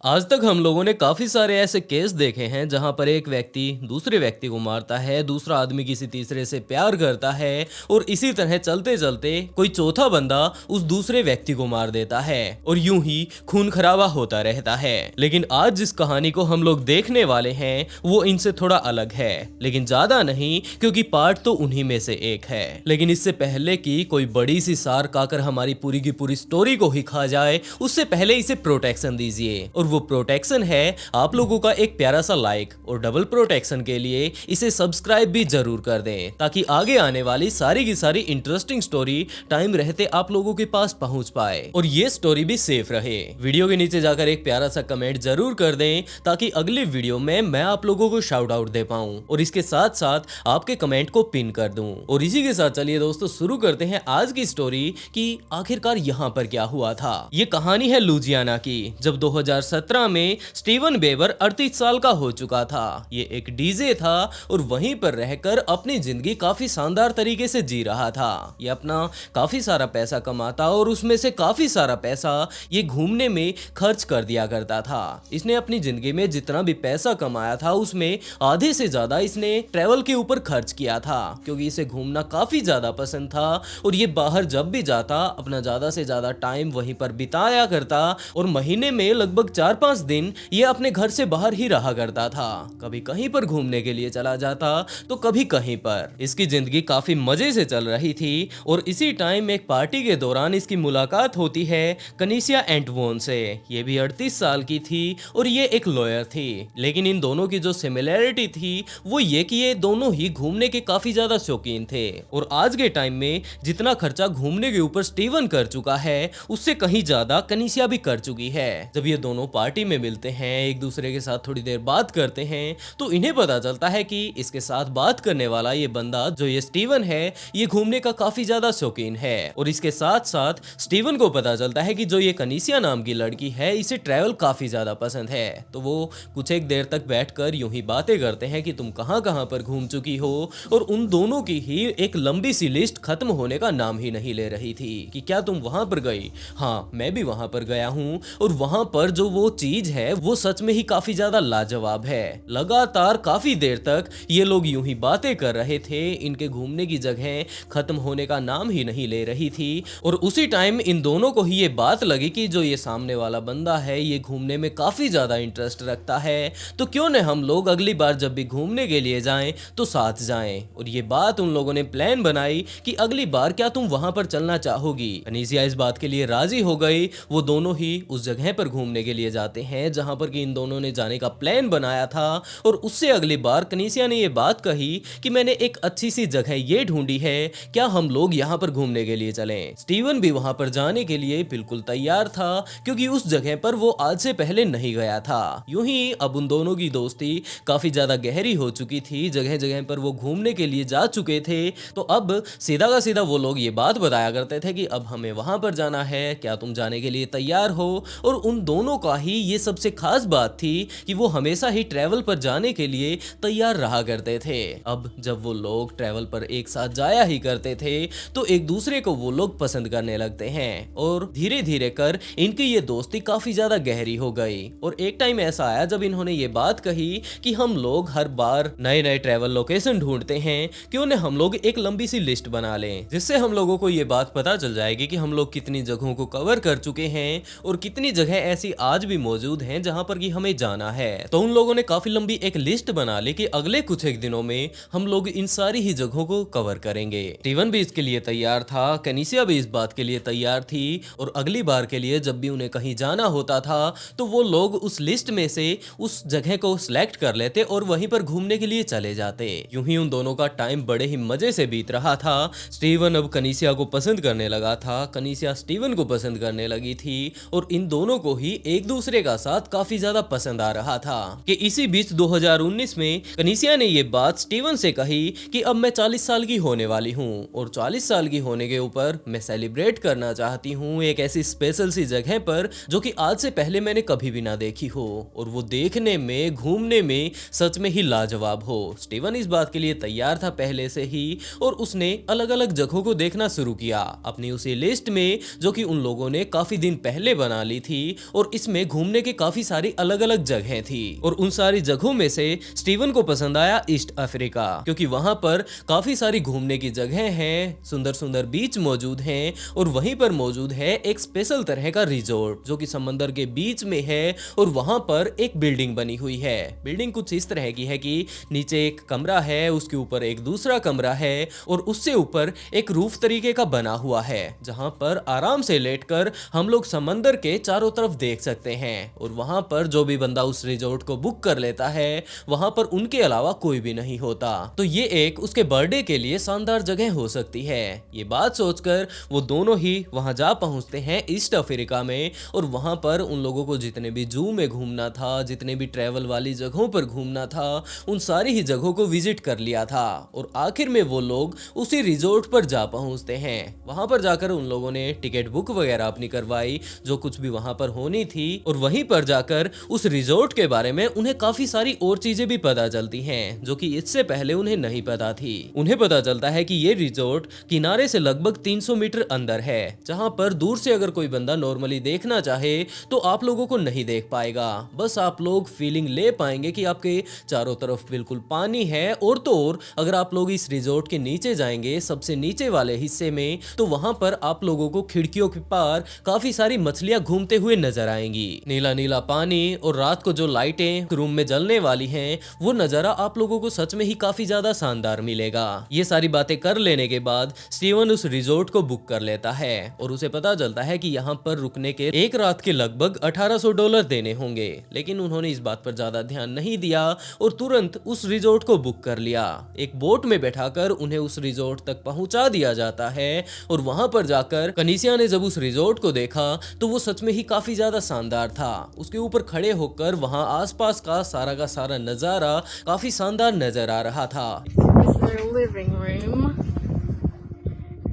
आज तक हम लोगों ने काफी सारे ऐसे केस देखे हैं जहां पर एक व्यक्ति दूसरे व्यक्ति को मारता है, दूसरा आदमी किसी तीसरे से प्यार करता है और इसी तरह चलते चलते कोई चौथा बंदा उस दूसरे व्यक्ति को मार देता है और यूं ही खून खराबा होता रहता है। लेकिन आज जिस कहानी को हम लोग देखने वाले हैं वो इनसे थोड़ा अलग है, लेकिन ज्यादा नहीं क्योंकि पार्ट तो उन्हीं में से एक है। लेकिन इससे पहले कि कोई बड़ी सी सार खाकर हमारी पूरी की पूरी स्टोरी को ही खा जाए, उससे पहले इसे प्रोटेक्शन दीजिए। और वो प्रोटेक्शन है आप लोगों का एक प्यारा सा लाइक, और डबल प्रोटेक्शन के लिए इसे सब्सक्राइब भी जरूर कर दें ताकि आगे आने वाली सारी की सारी इंटरेस्टिंग स्टोरी टाइम रहते आप लोगों के पास पहुंच पाए और ये स्टोरी भी सेफ रहे। वीडियो के नीचे जाकर एक प्यारा सा कमेंट जरूर कर दें ताकि अगली वीडियो में मैं आप लोगों को शाउट आउट दे पाऊं और इसके साथ साथ आपके कमेंट को पिन कर दूं। और इसी के साथ चलिए दोस्तों शुरू करते हैं आज की स्टोरी कि आखिरकार यहाँ पर क्या हुआ था। ये कहानी है लुजियाना की, जब 2017 में स्टीवन बेबर 38 साल का हो चुका था। ये एक डीजे था और वहीं पर रहकर अपनी जिंदगी काफी शानदार तरीके से जी रहा था। ये अपना काफी सारा पैसा कमाता और उसमें से काफी सारा पैसा ये घूमने में खर्च कर दिया करता था। इसने अपनी जिंदगी में जितना भी पैसा कमाया था उसमें आधे से ज्यादा इसने ट्रैवल के ऊपर खर्च किया था, क्योंकि इसे घूमना काफी ज्यादा पसंद था और ये बाहर जब भी जाता अपना ज्यादा से ज्यादा टाइम वहीं पर बिताया करता और महीने में लगभग 4-5 दिन ये अपने घर से बाहर ही रहा करता था। कभी कहीं पर घूमने के लिए चला जाता तो कभी कहीं पर। इसकी जिंदगी काफी मजे से चल रही थी और इसी टाइम एक पार्टी के दौरान इसकी मुलाकात होती है कनीसिया एंटवोन से। ये भी 38 साल की थी और ये एक लॉयर थी। लेकिन इन दोनों की जो सिमिलैरिटी थी वो ये कि ये दोनों ही घूमने के काफी ज्यादा शौकीन थे और आज के टाइम में जितना खर्चा घूमने के ऊपर स्टीवन कर चुका है उससे कहीं ज्यादा कनीसिया भी कर चुकी है। जब ये दोनों पार्टी में मिलते हैं, एक दूसरे के साथ थोड़ी देर बात करते हैं तो इन्हें पता चलता है कि इसके साथ बात करने वाला ये बंदा जो ये स्टीवन है ये घूमने का काफी ज्यादा शौकीन है। और इसके साथ साथ स्टीवन को पता चलता है कि जो ये कनीसिया नाम की लड़की है इसे ट्रैवल काफी ज्यादा पसंद है। तो वो कुछ एक देर तक बैठकर यूं ही बातें करते हैं कि तुम कहां कहां पर घूम चुकी हो, और उन दोनों की ही एक लंबी सी लिस्ट खत्म होने का नाम ही नहीं ले रही थी कि क्या तुम वहां पर गई। हाँ, मैं भी वहां पर गया हूं और वहां पर जो वो चीज है वो सच में ही काफी ज्यादा लाजवाब है। लगातार काफी देर तक ये लोग यूं ही बातें कर रहे थे, इनके घूमने की जगह खत्म होने का नाम ही नहीं ले रही थी। और उसी टाइम इन दोनों को ही ये बात लगी कि जो ये सामने वाला बंदा है ये घूमने में काफी ज्यादा इंटरेस्ट रखता है, तो क्यों न हम लोग अगली बार जब भी घूमने के लिए जाएं तो साथ जाएं। और ये बात उन लोगों ने प्लान बनाई कि अगली बार क्या तुम वहां पर चलना चाहोगी। कनीसिया इस बात के लिए राजी हो गई। वो दोनों ही उस जगह पर घूमने के लिए जाते हैं जहां पर कि इन दोनों ने जाने का प्लान बनाया था। और उससे अगली बार कनीसिया ने ये बात कही कि मैंने एक अच्छी सी जगह ये ढूंढी है, क्या हम लोग यहाँ पर घूमने के लिए चलें। स्टीवन भी वहां पर जाने के लिए बिल्कुल तैयार था क्योंकि उस जगह पर वो आज से पहले नहीं गया था। यूं ही अब उन दोनों की दोस्ती काफी ज्यादा गहरी हो चुकी थी, जगह जगह पर वो घूमने के लिए जा चुके थे। तो अब सीधा का सीधा वो लोग ये बात बताया करते थे कि अब हमें वहां पर जाना है, क्या तुम जाने के लिए तैयार हो। और उन दोनों का ही ये सबसे खास बात थी कि वो हमेशा ही ट्रैवल पर जाने के लिए तैयार रहा करते थे। अब जब वो लोग ट्रैवल पर एक साथ जाया ही करते थे तो एक दूसरे को वो लोग पसंद करने लगते हैं और धीरे धीरे कर इनकी ये दोस्ती काफी ज्यादा गहरी हो गई। और एक टाइम ऐसा आया जब इन्होंने ये बात कही कि हम लोग हर बार नए नए ट्रैवल लोकेशन ढूंढते हैं, क्यों न हम लोग एक लंबी सी लिस्ट बना लें जिससे हम लोगों को ये बात पता चल जाएगी कि हम लोग कितनी जगहों को कवर कर चुके हैं और कितनी जगह ऐसी आज भी मौजूद हैं जहां पर कि हमें जाना है। तो उन लोगों ने काफी लंबी एक लिस्ट बना ली कि अगले कुछ एक दिनों में हम लोग इन सारी ही जगहों को कवर करेंगे। स्टीवन भी इसके लिए तैयार था, कनीसिया भी इस बात के लिए तैयार थी और अगली बार के लिए जब भी उन्हें कहीं जाना होता था तो वो लोग उस लिस्ट में से उस जगह को सिलेक्ट कर लेते और वहीं पर घूमने के लिए चले जाते। यूं ही उन दोनों का टाइम बड़े ही मजे से बीत रहा था। स्टीवन अब कनीसिया को पसंद करने लगा था, कनीसिया स्टीवन को पसंद करने लगी थी और इन दोनों को ही एक दूसरे का साथ काफी ज्यादा पसंद आ रहा था। कि इसी बीच 2019 में कनीसिया ने ये बात स्टीवन से कही कि अब मैं 40 साल की होने वाली हूँ और 40 साल की होने के ऊपर मैं सेलिब्रेट करना चाहती हूँ एक ऐसी स्पेशल सी जगह पर जो कि आज से पहले मैंने कभी भी ना देखी हो और वो देखने में घूमने में सच में ही लाजवाब हो। स्टीवन इस बात के लिए तैयार था पहले से ही और उसने अलग अलग जगहों को देखना शुरू किया अपनी उसी लिस्ट में जो कि उन लोगों ने काफी दिन पहले बना ली थी और इसमें घूमने के काफी सारी अलग अलग जगहें थी और उन सारी जगहों में से स्टीवन को पसंद आया ईस्ट अफ्रीका, क्योंकि वहां पर काफी सारी घूमने की जगहें हैं, सुंदर सुंदर बीच मौजूद हैं और वहीं पर मौजूद है एक स्पेशल तरह का रिजोर्ट जो कि समंदर के बीच में है और वहां पर एक बिल्डिंग बनी हुई है। बिल्डिंग कुछ इस तरह की है कि नीचे एक कमरा है, उसके ऊपर एक दूसरा कमरा है और उससे ऊपर एक रूफ तरीके का बना हुआ है जहां पर आराम से लेटकर हम लोग समंदर के चारों तरफ देख सकते हैं। और वहां पर जो भी बंदा उस रिजॉर्ट को बुक कर लेता है वहां पर उनके अलावा कोई भी नहीं होता। तो ये एक उसके बर्थडे के लिए शानदार जगह हो सकती है। ये बात सोचकर वो दोनों ही वहां जा पहुंचते हैं ईस्ट अफ्रीका में और वहां पर उन लोगों को जितने भी जू में घूमना था, जितने भी ट्रैवल वाली जगहों पर घूमना था, उन सारी ही जगहों को विजिट कर लिया था और आखिर में वो लोग उसी रिजॉर्ट पर जा पहुंचते हैं। वहां पर जाकर उन लोगों ने टिकट बुक वगैरह अपनी करवाई, जो कुछ भी वहां पर होनी थी, और वहीं पर जाकर उस रिजॉर्ट के बारे में उन्हें काफी सारी और चीजें भी पता चलती हैं जो कि इससे पहले उन्हें नहीं पता थी। उन्हें पता चलता है कि ये रिजॉर्ट किनारे से लगभग 300 मीटर अंदर है, जहां पर दूर से अगर कोई बंदा नॉर्मली देखना चाहे तो आप लोगों को नहीं देख पाएगा। बस आप लोग फीलिंग ले पाएंगे कि आपके चारों तरफ बिल्कुल पानी है। और तो और अगर आप लोग इस रिजॉर्ट के नीचे जाएंगे, सबसे नीचे वाले हिस्से में, तो वहां पर आप लोगों को खिड़कियों के पार काफी सारी मछलियां घूमते हुए नजर आएंगी। नीला नीला पानी और रात को जो लाइटें रूम में जलने वाली हैं, वो नजारा आप लोगों को सच में ही काफी ज्यादा शानदार मिलेगा। ये सारी बातें कर लेने के बाद स्टीवन उस रिजॉर्ट को बुक कर लेता है और उसे पता चलता है कि यहाँ पर रुकने के एक रात के लगभग $1800 देने होंगे। लेकिन उन्होंने इस बात पर ज्यादा ध्यान नहीं दिया और तुरंत उस रिजॉर्ट को बुक कर लिया। एक बोट में बैठाकर उन्हें उस रिजॉर्ट तक पहुंचा दिया जाता है और वहां पर जाकर कनीसिया ने जब उस रिजॉर्ट को देखा तो वो सच में ही काफी ज्यादा शानदार था। उसके ऊपर खड़े होकर वहां आसपास का सारा नजारा काफी शानदार नजर आ रहा था। This is their living room.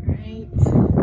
Right.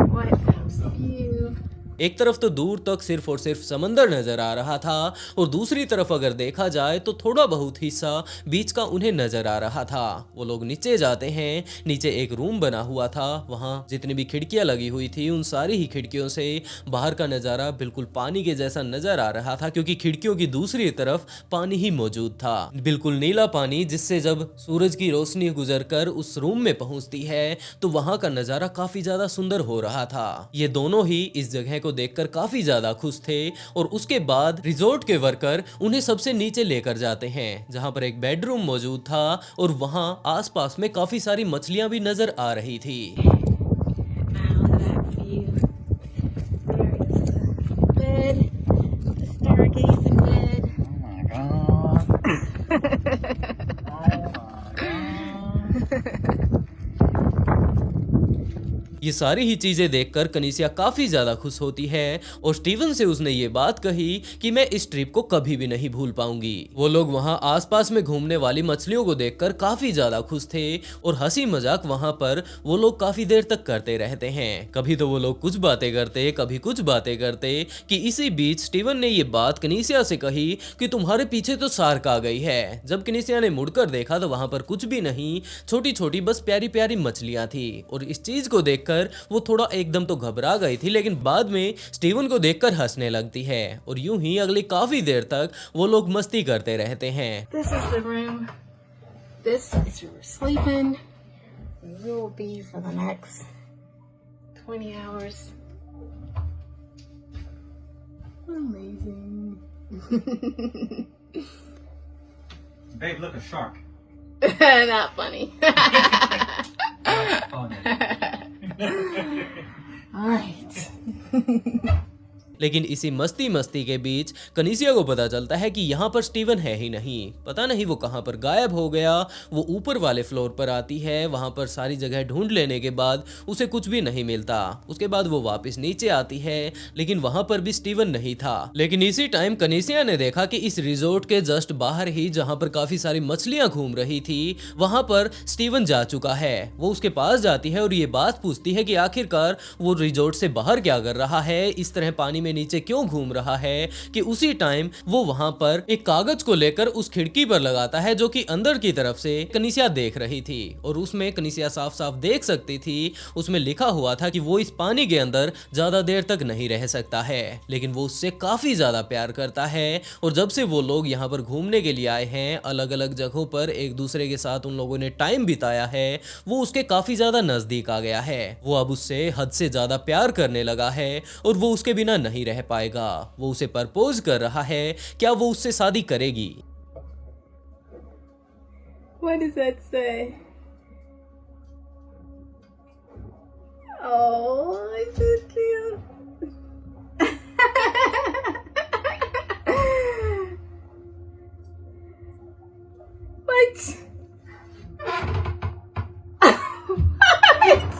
What a view. एक तरफ तो दूर तक सिर्फ और सिर्फ समंदर नजर आ रहा था और दूसरी तरफ अगर देखा जाए तो थोड़ा बहुत हिस्सा बीच का उन्हें नजर आ रहा था। वो लोग नीचे जाते हैं। नीचे एक रूम बना हुआ था, वहां जितनी भी खिड़कियां लगी हुई थी उन सारी ही खिड़कियों से बाहर का नजारा बिल्कुल पानी के जैसा नजर आ रहा था, क्योंकि खिड़कियों की दूसरी तरफ पानी ही मौजूद था, बिल्कुल नीला पानी, जिससे जब सूरज की रोशनी गुजरकर उस रूम में पहुंचती है तो वहां का नजारा काफी ज्यादा सुंदर हो रहा था। ये दोनों ही इस जगह को देखकर काफी ज्यादा खुश थे और उसके बाद रिजॉर्ट के वर्कर उन्हें सबसे नीचे लेकर जाते हैं जहां पर एक बेडरूम मौजूद था और वहां आसपास में काफी सारी मछलियां भी नजर आ रही थी। Wow, that view. There is the bed, the stargazing bed. Oh my god. ये सारी ही चीजें देखकर कनीसिया काफी ज्यादा खुश होती है और स्टीवन से उसने ये बात कही कि मैं इस ट्रिप को कभी भी नहीं भूल पाऊंगी। वो लोग वहां आसपास में घूमने वाली मछलियों को देखकर काफी ज्यादा खुश थे और हंसी मजाक वहां पर वो लोग काफी देर तक करते रहते हैं। कभी तो वो लोग कुछ बातें करते, कभी कुछ बातें करते कि इसी बीच स्टीवन ने ये बात कनीसिया से कही कि तुम्हारे पीछे तो शार्क आ गई है। जब कनीसिया ने मुड़कर देखा तो वहां पर कुछ भी नहीं, छोटी छोटी बस प्यारी प्यारी मछलियां थी और इस चीज को देखकर वो थोड़ा एकदम तो घबरा गई थी, लेकिन बाद में स्टीवन को देखकर हंसने लगती है और यूं ही अगली काफी देर तक वो लोग मस्ती करते रहते हैं। This is the room. This is where we're sleeping. We will be for the next 20 hours. Amazing. Babe, look, a shark. Not funny. That's funny. All right. लेकिन इसी मस्ती मस्ती के बीच कनीसिया को पता चलता है कि यहाँ पर स्टीवन है ही नहीं। पता नहीं वो कहाँ पर गायब हो गया। वो ऊपर वाले फ्लोर पर आती है, वहां पर सारी जगह ढूंढ लेने के बाद उसे कुछ भी नहीं मिलता। उसके बाद वो वापस नीचे आती है, लेकिन वहां पर भी स्टीवन नहीं था। लेकिन इसी टाइम कनीसिया ने देखा कि इस रिजॉर्ट के जस्ट बाहर ही, जहां पर काफी सारी मछलियां घूम रही थी, वहां पर स्टीवन जा चुका है। वो उसके पास जाती है और ये बात पूछती है कि आखिरकार वो रिजॉर्ट से बाहर क्या कर रहा है, इस तरह पानी में नीचे क्यों घूम रहा है कि उसी टाइम वो वहां पर एक कागज को लेकर उस खिड़की पर लगाता है जो कि अंदर की तरफ से कनिसिया देख रही थी और उसमें कनिसिया साफ साफ देख सकती थी, उसमें लिखा हुआ था कि वो इस पानी के अंदर ज्यादा देर तक नहीं रह सकता है, लेकिन वो उससे काफी ज्यादा प्यार करता है। और जब से वो लोग यहाँ पर घूमने के लिए आए हैं, अलग अलग जगहों पर एक दूसरे के साथ उन लोगों ने टाइम बिताया है, वो उसके काफी ज्यादा नजदीक आ गया है। वो अब उससे हद से ज्यादा प्यार करने लगा है और वो उसके बिना नहीं रह पाएगा। वो उसे प्रपोज कर रहा है, क्या वो उससे शादी करेगी? What does that say? Oh, it's so cute. What? What? Oh my God!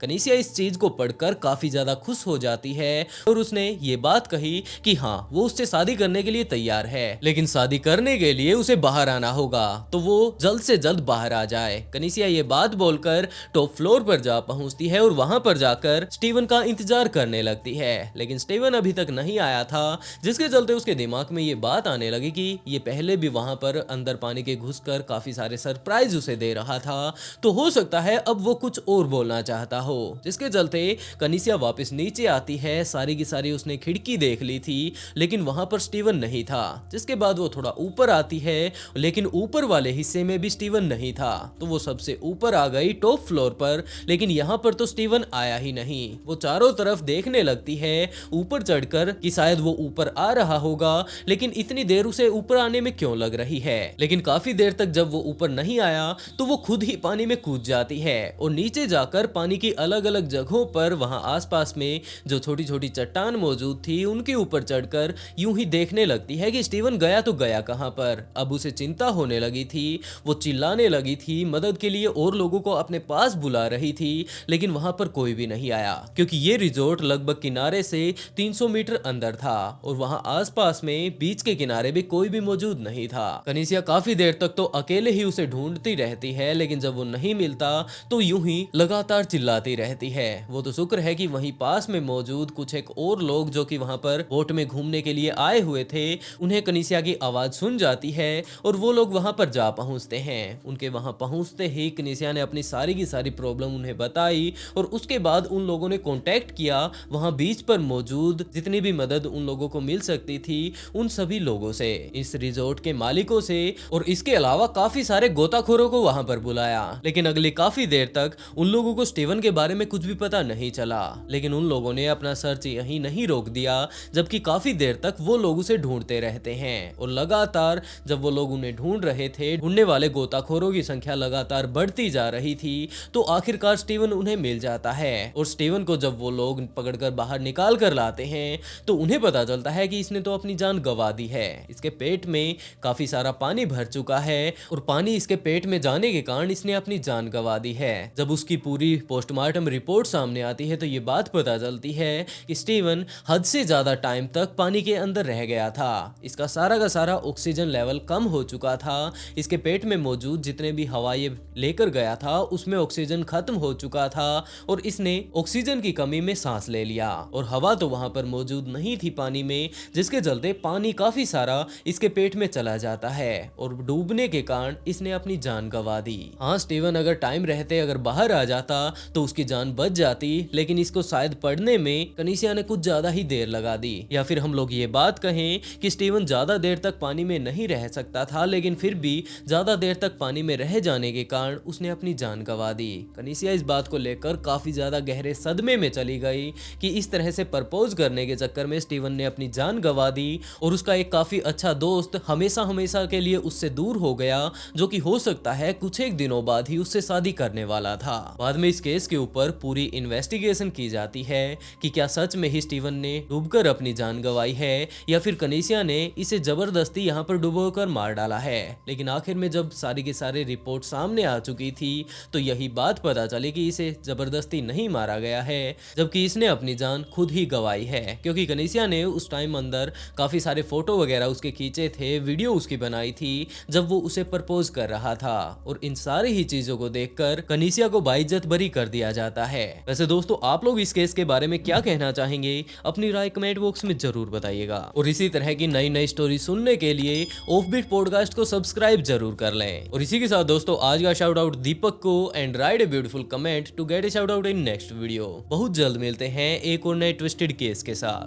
कनिसिया इस चीज को पढ़कर काफी ज्यादा खुश हो जाती है और उसने ये बात कही कि हाँ, वो उससे शादी करने के लिए तैयार है, लेकिन शादी करने के लिए उसे बाहर आना होगा, तो वो जल्द से जल्द बाहर आ जाए। कनिसिया ये बात बोलकर टॉप फ्लोर पर जा पहुंचती है और वहां पर जाकर स्टीवन का इंतजार करने लगती है, लेकिन स्टीवन अभी तक नहीं आया था, जिसके चलते उसके दिमाग में ये बात आने लगी कि ये पहले भी वहां पर अंदर पानी के घुसकर काफी सारे सरप्राइज उसे दे रहा था, तो हो सकता है अब वो कुछ और बोलना चाहता हो। जिसके चलते कनिसिया वापस नीचे आती है। सारी की सारी उसने खिड़की देख ली थी, लेकिन वहां पर स्टीवन नहीं था। जिसके बाद वो थोड़ा ऊपर आती है, लेकिन ऊपर वाले हिस्से में भी स्टीवन नहीं था, तो वो सबसे ऊपर आ गई टॉप फ्लोर पर, लेकिन यहाँ पर तो स्टीवन आया ही नहीं। वो चारों तरफ देखने लगती है ऊपर चढ़कर कि शायद वो ऊपर आ रहा होगा, लेकिन इतनी देर उसे ऊपर आने में क्यों लग रही है। लेकिन काफी देर तक जब वो ऊपर नहीं आया तो वो खुद ही पानी में कूद जाती है और नीचे जाकर पानी की अलग अलग जगहों पर वहां आसपास में जो छोटी छोटी चट्टान मौजूद थी उनके ऊपर चढ़कर यूं ही देखने लगती है कि स्टीवन गया तो गया कहां पर। अब उसे चिंता होने लगी थी, वो चिल्लाने लगी थी मदद के लिए और लोगों को अपने पास बुला रही थी, लेकिन वहां पर कोई भी नहीं आया क्योंकि ये रिजॉर्ट लगभग किनारे से 300 मीटर अंदर था और वहां आसपास में बीच के किनारे भी कोई भी मौजूद नहीं था। कनिसिया काफी देर तक तो अकेले ही उसे ढूंढती रहती है, लेकिन जब वो नहीं मिलता तो यूं ही लगातार चिल्लाती रहती है। वो तो शुक्र है कि वहीं पास में मौजूद कुछ एक और लोग जो कि वहां पर बोट में घूमने के लिए आए हुए थे, उन्हें कनिसिया की आवाज सुन जाती है और वो लोग वहां पर जा पहुंचते हैं। उनके वहां पहुंचते ही कनिसिया ने अपनी सारी की सारी प्रॉब्लम उन्हें बताई और उसके बाद उन लोगों ने कांटेक्ट किया वहां बीच पर मौजूद जितनी भी मदद उन लोगों को मिल सकती थी उन सभी लोगों से, इस रिजॉर्ट के मालिकों से, और इसके अलावा काफी सारे गोताखोरों को वहां पर बुलाया। लेकिन अगली काफी देर तक उन लोगों को स्टीवन के बारे में कुछ भी पता नहीं चला, लेकिन उन लोगों ने अपना सर्च यहीं नहीं रोक दिया, जबकि काफी देर तक वो लोग उसे ढूंढते रहते हैं और लगातार जब वो लोग उन्हें ढूंढ रहे थे, ढूंढने वाले गोताखोरों की संख्या लगातार बढ़ती जा रही थी, तो आखिरकार स्टीवन उन्हें मिल जाता है। और स्टीवन को जब वो लोग पकड़कर बाहर निकाल कर लाते हैं तो उन्हें पता चलता है कि इसने तो अपनी जान गंवा दी है। इसके पेट में काफी सारा पानी भर चुका है और पानी इसके पेट में जाने के कारण इसने अपनी जान गंवा दी है। जब उसकी पूरी पोस्टमार्टम रिपोर्ट सामने आती है तो ये बात पता चलती है कि स्टीवन हद से ज्यादा टाइम तक पानी के अंदर रह गया था। इसका सारा का सारा ऑक्सीजन लेवल कम हो चुका था। इसके पेट में मौजूद जितने भी हवा ये लेकर गया था उसमें ऑक्सीजन खत्म हो चुका था और इसने ऑक्सीजन की कमी में सांस ले लिया और हवा तो वहां पर मौजूद नहीं थी पानी में, जिसके चलते पानी काफी सारा इसके पेट में चला जाता है और डूबने के कारण इसने अपनी जान गंवा दी। हाँ, स्टीवन अगर टाइम रहते अगर बाहर आ जाता तो उसकी जान बच जाती, लेकिन इसको शायद पढ़ने में कनिसिया ने कुछ ज्यादा ही देर लगा दी। या फिर हम लोग ये बात कहें कि स्टीवन ज्यादा देर तक पानी में नहीं रह सकता था, लेकिन फिर भी ज्यादा देर तक पानी में रह जाने के कारण उसने अपनी जान गंवा दी। कनिसिया इस बात को लेकर काफी ज्यादा गहरे सदमे में चली गई कि इस तरह से प्रपोज करने के चक्कर में स्टीवन ने अपनी जान गंवा दी और उसका एक काफी अच्छा दोस्त हमेशा हमेशा के लिए उससे दूर हो गया, जो कि हो सकता है कुछ एक दिनों बाद ही उससे शादी करने वाला था। बाद में इस केस के ऊपर पूरी इन्वेस्टिगेशन की जाती है कि क्या सच में ही स्टीवन ने डूबकर अपनी जान गंवाई है या फिर कनीसिया ने इसे जबरदस्ती यहाँ पर डुबोकर मार डाला है। लेकिन आखिर में जब सारी की सारी रिपोर्ट सामने आ चुकी थी तो यही बात पता चली कि इसे जबरदस्ती नहीं मारा गया है, जबकि इसने अपनी जान खुद ही गंवाई है, क्योंकि कनीसिया ने उस टाइम अंदर काफी सारे फोटो वगैरह उसके खींचे थे, वीडियो उसकी बनाई थी जब वो उसे प्रपोज कर रहा था। और इन सारी ही चीजों को देखकर कनीसिया को बाइज्जत बरी कर दिया जाता है। वैसे दोस्तों, आप लोग इस केस के बारे में क्या कहना चाहेंगे, अपनी राय कमेंट बॉक्स में जरूर बताइएगा। और इसी तरह की नई नई स्टोरी सुनने के लिए ऑफबीट पॉडकास्ट को सब्सक्राइब जरूर कर लें। और इसी के साथ दोस्तों, आज का शाउट आउट दीपक को and write a beautiful comment to get a shout out in next video. बहुत जल्द मिलते हैं एक और नए ट्विस्टेड केस के साथ।